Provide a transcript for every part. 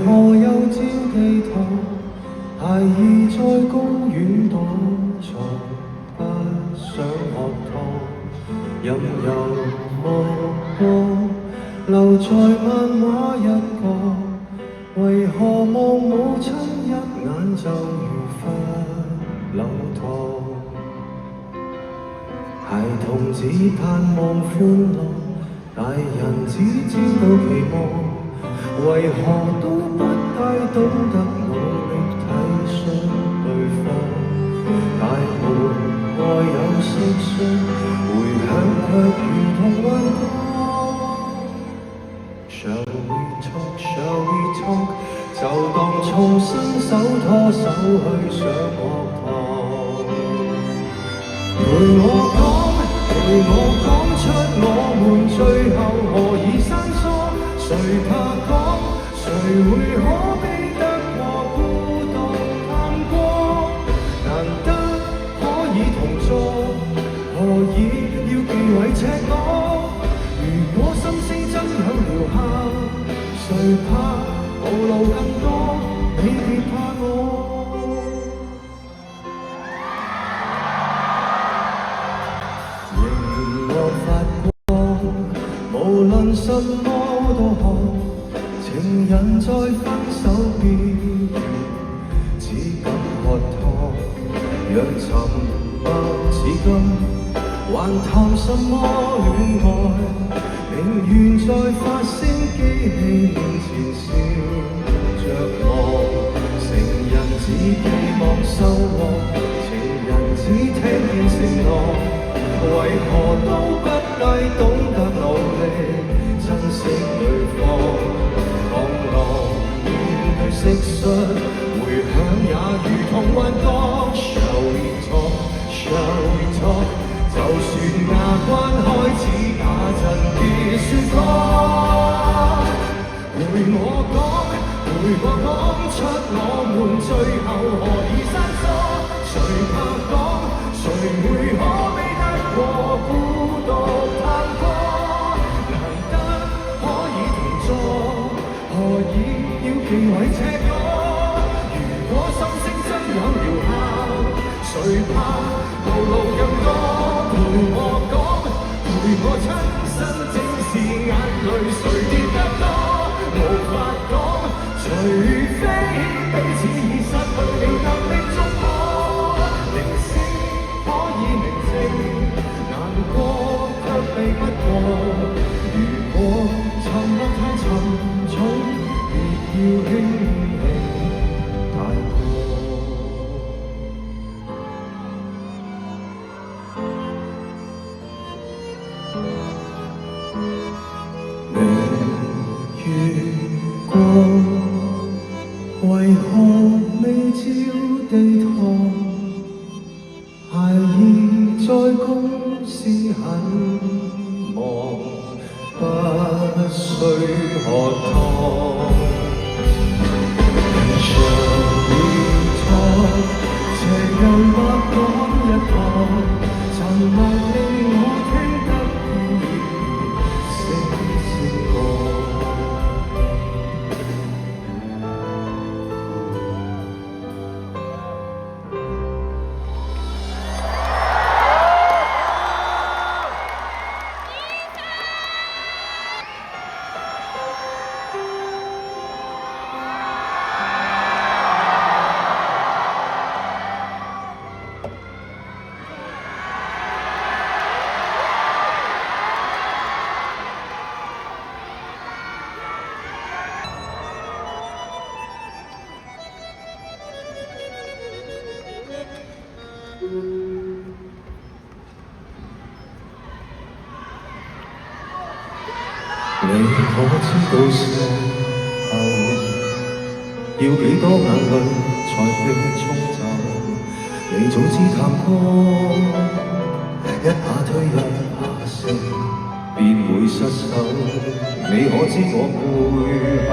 何又照地堂？孩兒在公園躲藏，不想學堂，任由目光留在漫畫一角。為何望母親一眼就如罰留堂？孩童只盼望歡樂，大人只知道期望，為何都不太懂得努力體恤對方？大門外有蟋蟀，回響卻如同幻覺。Shall we talk? Shall we talk? 就當重新手拖手去上學堂。陪我講，陪我講出我們最後何以生疏。誰怕講？誰會可悲得過孤獨探過？難得可以同坐，何以要忌諱赤裸？如果心聲真有療效，誰怕暴露更多？你別怕我。熒幕發光，無論什麼都好，情人在分手邊緣，只敢喝湯。若沉默至今，還談什麼戀愛？寧願在發聲機器面前笑着望。成人只寄望收穫，情人只聽見承諾。為何都不大懂得努力珍惜對方？螳螂面對蟋蟀，回響也如同幻覺。Shall we talk? Shall we talk? 就算牙關開始打震，別説謊。陪我講，陪我講出我們最後何以生疏。誰怕講？誰會可悲得過孤獨探過？難得可以同坐，何以要忌諱赤裸？如果心聲真有療效，誰怕暴露更多？陪我講，陪我親身正視眼淚誰跌得多？無法講，除非彼此已失去了能力觸摸。鈴聲可以寧靜，難過卻避不過。如果沉默太沉重，別要輕輕帶過。月光為何未照地堂？孩兒在公司很忙，不需喝湯。Shall we talk? 斜人或講一講，沉默令我聽得意聲先過。你可知道時候要幾多眼淚才被沖走？你早知談過，一下退一下升，便會失手。你可知我背後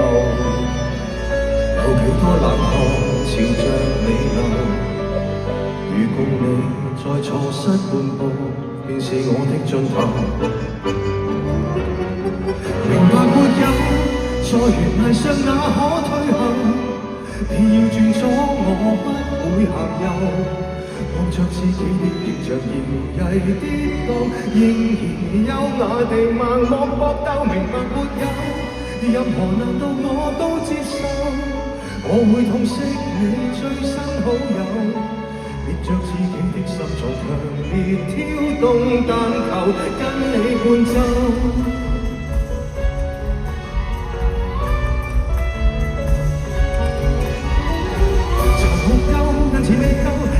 有幾多冷汗朝着你流？如共你再錯失半步，便是我的盡頭。明白沒有，在懸崖上哪可退？後，你要轉左我不會行右。望着自己的形象搖曳跌宕，仍然優雅地盲目搏鬥，明白沒有任何難度我都接受。我會痛惜你最新好友，捏着自己的心臟強烈挑動，但求跟你伴奏。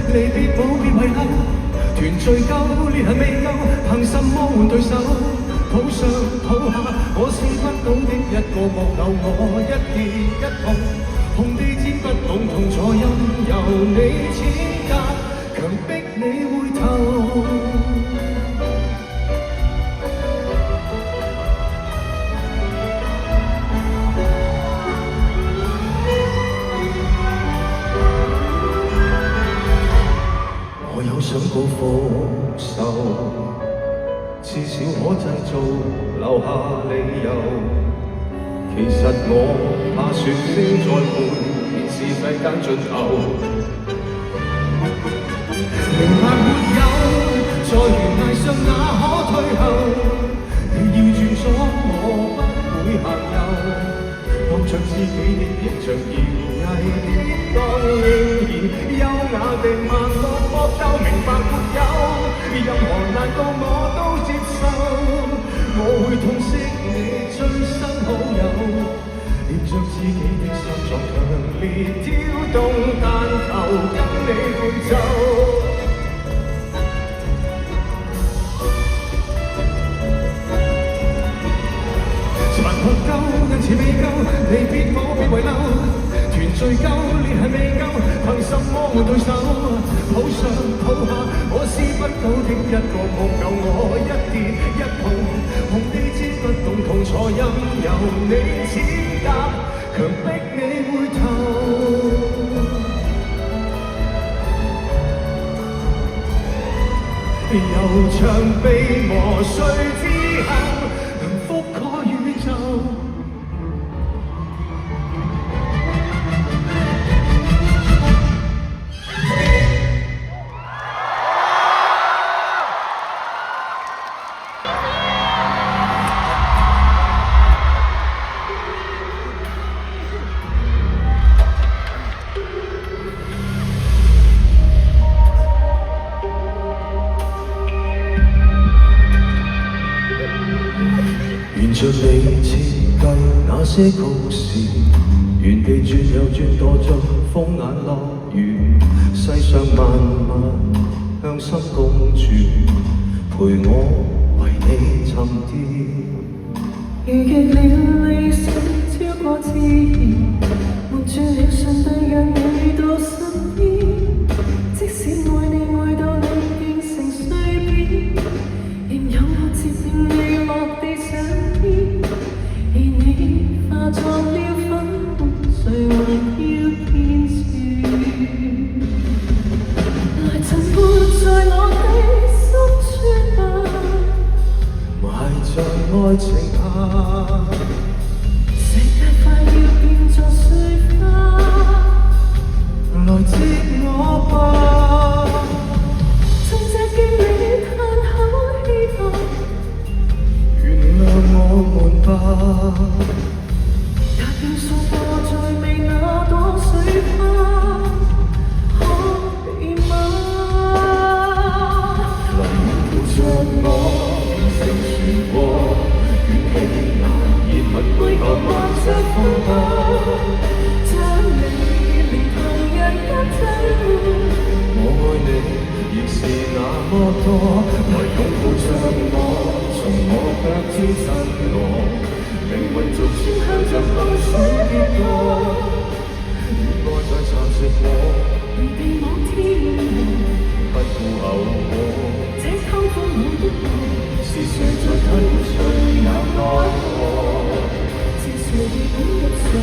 離別無別遺憾，團聚夠，裂痕未夠，憑什麼換對手？抱上抱下，我試不到的一個幕後，我一跌一碰，紅地氈不懂痛楚，任由你踐踏，強迫你回頭。想過復仇，至少可製造留下理由。其實我怕説聲再會，便是世間盡頭。明白沒有，在懸崖上哪可退後？你要轉左，我不會行右。望着自己的形象搖曳跌宕，仍然優雅地盲目搏鬥，明白沒有任何難度我都接受。我會痛惜你最新好友，捏着自己的心臟強烈挑動，但求跟你伴奏。殘酷夠，恩慈未夠，離別我別遺留，團聚夠，裂痕未夠，憑什麼換對手？抱上抱下，我試不到的一個夢，夠我一跌一碰，紅地氈不懂痛楚，任由你踐踏，強迫你回頭。悠長被磨碎之後，能覆蓋宇宙。沿着你設計那些曲線，原地轉又轉，墮進風眼樂園。世上萬物向心共存，陪我為你沉澱。預極了理性超過自然，沒住了上帝讓你到身邊。即使愛你愛到你變成碎片，仍有我接應你落地上天。而你化作了粉末，誰還要偏轉？來沉沒在我的心處吧，埋在愛情下，世界快要變作碎花，來接我吧。趁這經你嘆口氣吧，原諒我們吧。也變數過再未那朵水花，可以嗎？能扶着我變成漩渦，怨氣難言問為何漫着風波。將你連同人一體，我愛你亦是那麼多，來擁抱着我，從我腳尖震我，靈魂逐漸向着淚水跌過。如愛在蠶食我，離地某天不顧後果。這偷歡我的夢，是誰在吞誰也愛我？是誰的本質上？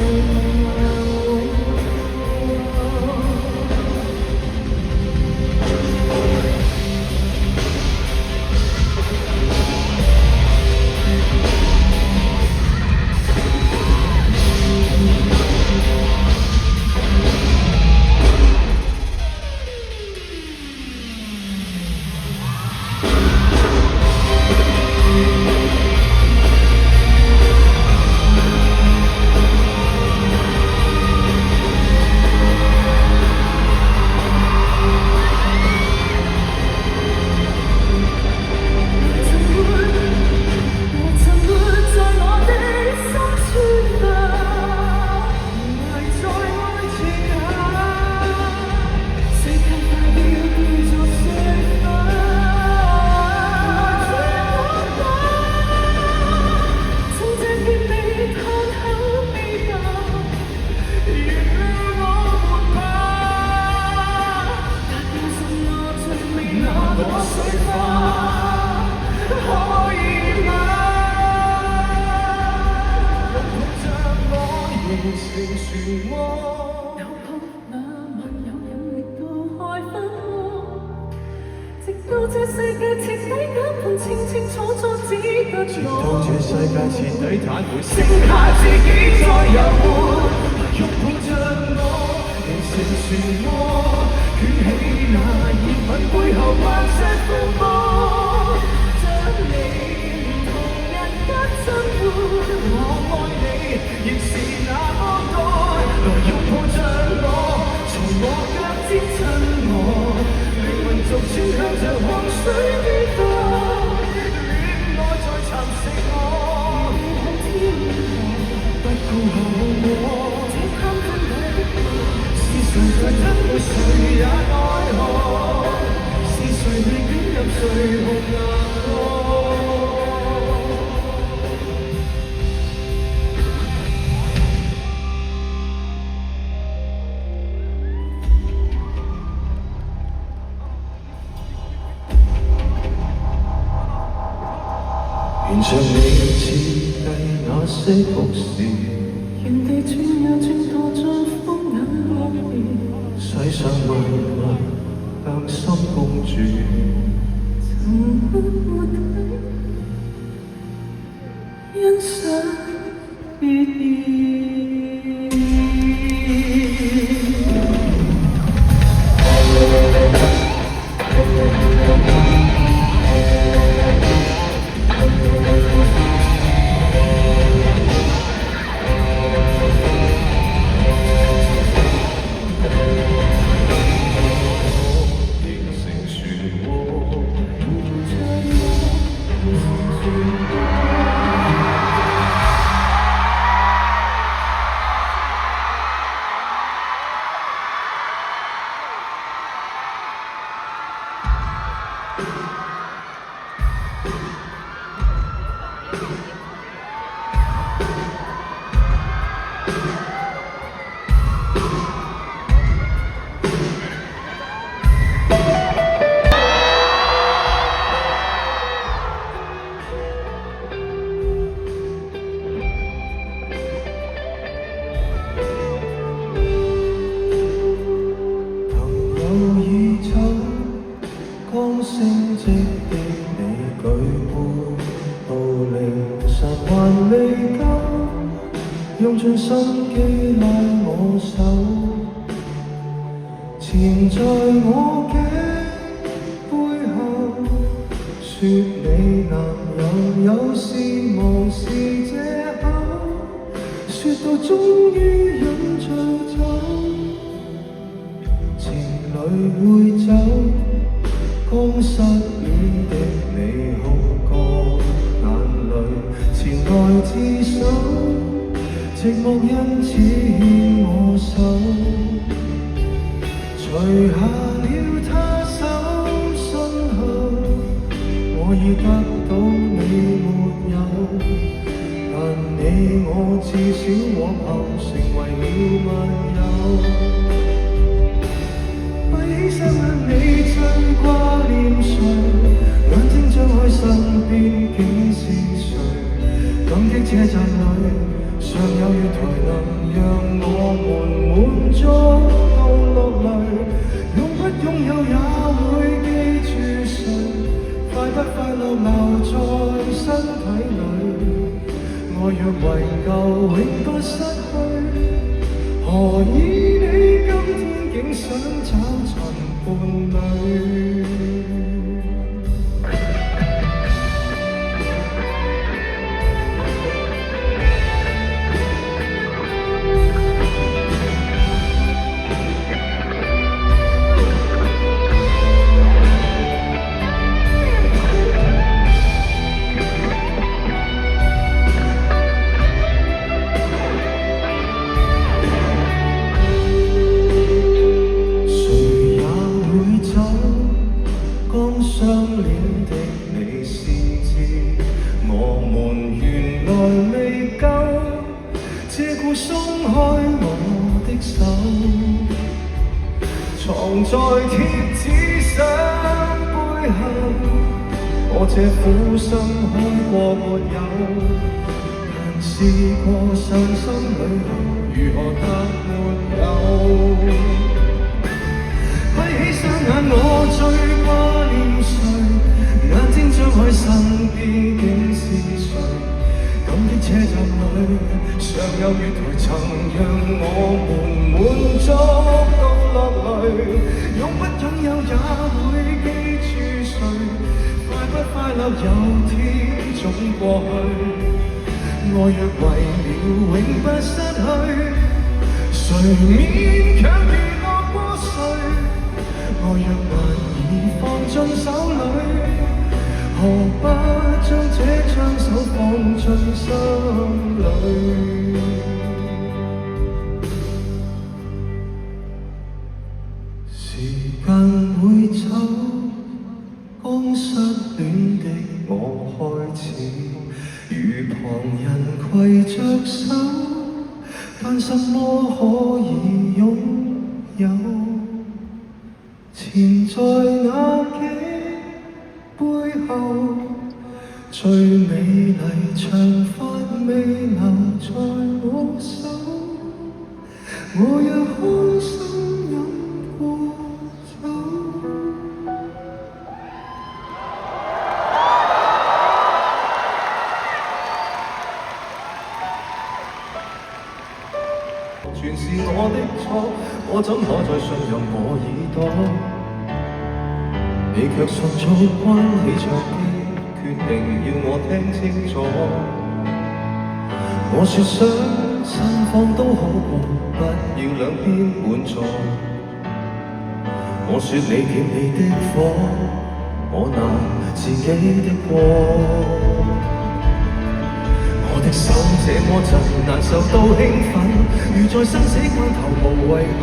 這世界徹底解盤，清清楚楚只得直到我。這世界徹底癱瘓，剩下自己再遊活，擁抱着我，形成漩渦，捲起那熱吻背後萬隻風波，將你連同人間生活，我愛你仍是那麼多，來擁抱着我，從我腳尖親我，靈魂逐漸向着洪水跌墮，戀愛在蠶食我，不顧後果，這貪歡裏是誰在吞沒誰也奈何，是誰被捲入誰紅顏河。原像你設計那些伏線，原地轉呀轉墮在風眼惡面，世上萬物向心公主，曾不沒體欣賞別意。升職的你舉杯到凌晨還未夠，用盡心機拉我手，纏在我頸背後，說你男友有事忙是藉口，說到終於飲醉酒，情侶會走。剛失戀的你哭乾眼淚，前來自首，寂寞因此牽我手，除下了他手身後，我已得到你沒有，但你我至少往後成為了密友。閉起雙眼，你最掛念誰？眼睛張開，身邊竟是誰？感激這站裏尚有月台，能讓我們滿足到落淚。擁不擁有也會記住誰？快不快樂留在身體裏，愛若懷舊永不失去，何以你今天竟想找尋伴侶？相戀的你先知，我們原來未夠，借故鬆開我的手，藏在貼紙相背後。我這苦心開過沒有，但試過上心旅行，如何得沒有？閉起雙眼，我最掛念誰？上有月台曾讓我們滿足到落淚，擁不擁有也會記住誰，快不快樂有天總過去，愛若為了永不失去，誰勉強地落過誰？愛若難以放進手裏，何不將這雙手放進心裏？時間會走，剛失戀的我開始，與旁人攜着手，但什麼可以擁有？纏在那頸背後，最美麗長髮未留在我手，我也開心飲過酒。全是我的錯，我怎可再信任我耳朵？你卻迅速關起唱機，決定要我聽清楚。我說想新放都好過，不要兩邊滿座。我說你點你的火，我拿自己的過。我的手這麼震，難受到興奮，如在生死關頭無遺憾。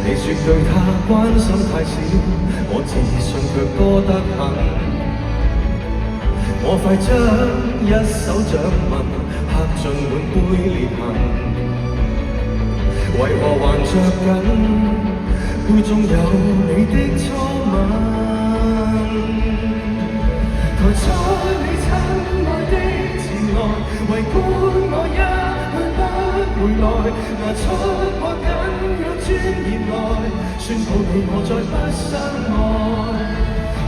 你說對他關心太少，我自信卻多得很。我快將一手掌紋刻進滿杯裂痕，為何還着緊杯中有你的初吻？抬出你親愛的前來，圍觀我一去不回來，拿出我僅有尊嚴來，宣佈你我再不相愛。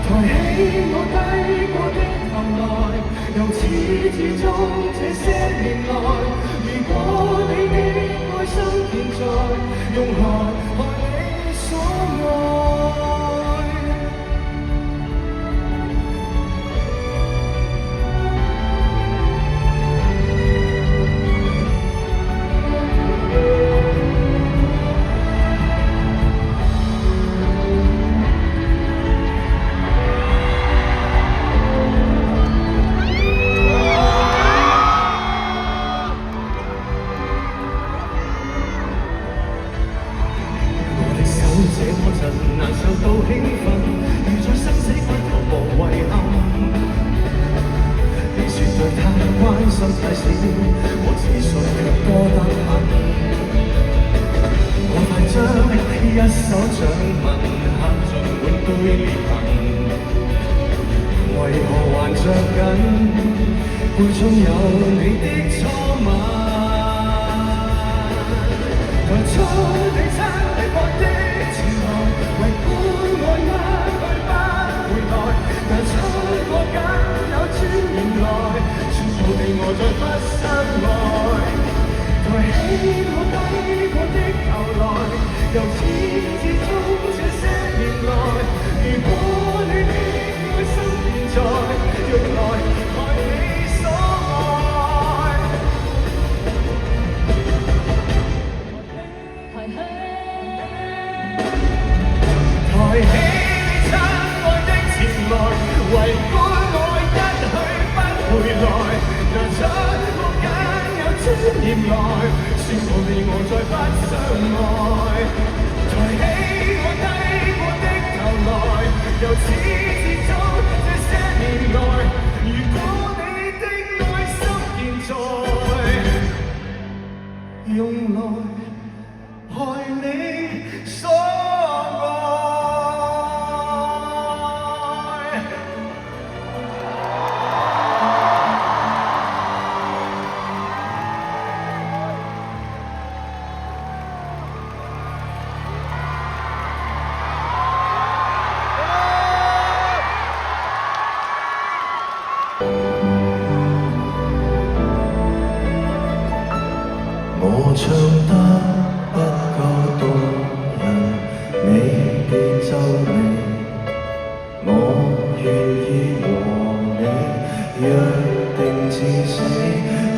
抬起我低過的頭來，由始至終這些年來，如果你的愛心健在，用何害你所愛？難受到興奮，如在生死關頭無遺憾。你說對他關心太少，我自信卻多得很。我快將一手掌紋刻進滿杯裂痕，為何還着緊杯中有你的初吻？抬出你親愛的圍觀我一去不回來，拿出我僅有尊嚴來，宣佈你我再不相愛。抬起我低過的頭來，由始至終這些年來，如果你的愛心現在，用來害你所愛。抬起你親愛的前來，圍觀我一去不回來，拿出我僅有尊嚴來，宣佈你我再不相愛。抬起我低過的頭來，由始至終這些年來，如果你的愛心健在，用來害你所愛。至死，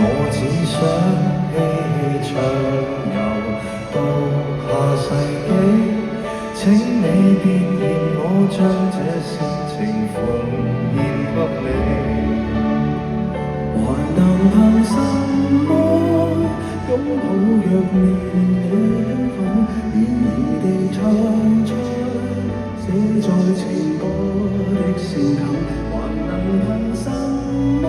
我只想嬉戲暢遊到下世紀。請你別嫌我將這煽情奉獻給你，還能憑什麼擁抱若未輕放，便宜地唱出寫在情歌的煽感，還能憑什麼？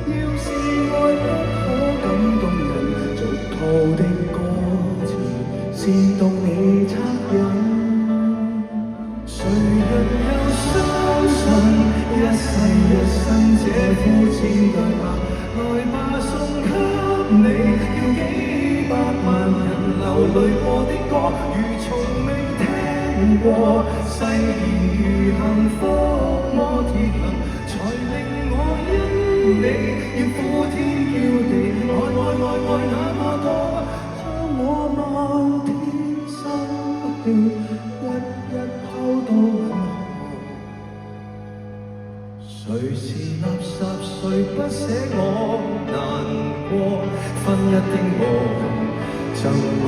要是愛不可感動人，俗套的歌詞煽動你惻隱。誰人又相信一世一生這膚淺對白？來吧，送給你，要幾百萬人流淚過的歌，如從未聽過。誓言如幸福摩鐵輪，才令我因你要呼天叫地，愛那麼多，將我漫天心血一拋到銀河。誰是垃圾？誰不捨我難過？分一丁我贈我。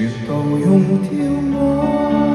絕道用挑愛。